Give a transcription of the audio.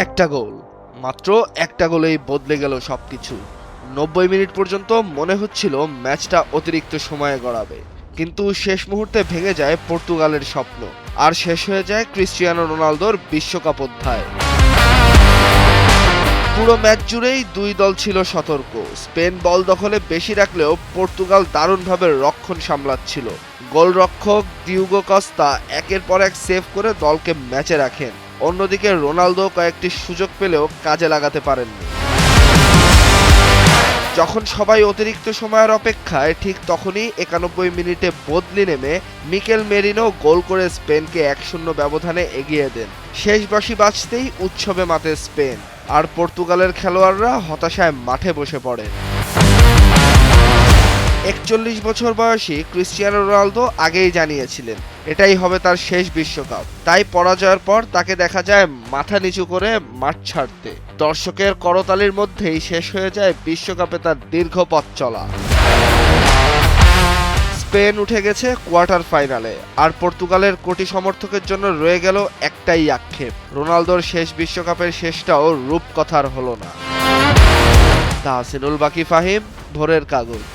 একটা গোল, মাত্র একটা গোলেই বদলে গেল সবকিছু। 90 মিনিট পর্যন্ত মনে হচ্ছিল ম্যাচটা অতিরিক্ত সময়ে গড়াবে, কিন্তু শেষ মুহূর্তে ভেঙে যায় পর্তুগালের স্বপ্ন, আর শেষ হয়ে যায় ক্রিস্টিয়ানো রোনালদোর বিশ্বকাপ অধ্যায়। পুরো ম্যাচ জুড়েই দুই দল ছিল সতর্ক। স্পেন বল দখলে বেশি রাখলেও পর্তুগাল দারুণভাবে রক্ষণ সামলাচ্ছিল। গোলরক্ষক ডিয়েগো কস্তা একের পর এক সেভ করে দলকে ম্যাচে রাখেন। অন্যদিকে রোনালদো কয়েকটি সুযোগ পেলেও কাজে লাগাতে পারেননি। যখন সবাই অতিরিক্ত সময়ের অপেক্ষায়, ঠিক তখনই 91 মিনিটে বদলি নেমে মিকেল মেরিনো গোল করে স্পেনকে 1-0 ব্যবধানে এগিয়ে দেন। শেষ বাঁশি বাজতেই উৎসবে মাতে স্পেন, আর পর্তুগালের খেলোয়াড়রা হতাশায় মাঠে বসে পড়ে। 41 বছর বয়সী ক্রিস্টিয়ানো রোনালদো আগেই জানিয়েছিলেন এটাই হবে তার শেষ বিশ্বকাপ। তাই পরাজয়ের পর তাকে দেখা যায় মাথা নিচু করে মাঠ ছাড়তে। দর্শকের করতালির মধ্যেই শেষ হয়ে যায় বিশ্বকাপে তার দীর্ঘ পথ চলা। স্পেন উঠে গেছে কোয়ার্টার ফাইনালে, আর পর্তুগালের কোটি সমর্থকের জন্য রয়ে গেল একটাই আক্ষেপ, রোনালদোর শেষ বিশ্বকাপের শেষটাও রূপকথার হলো না। তাহসিনুল বাকি ফাহিম, ভোরের কাগজ।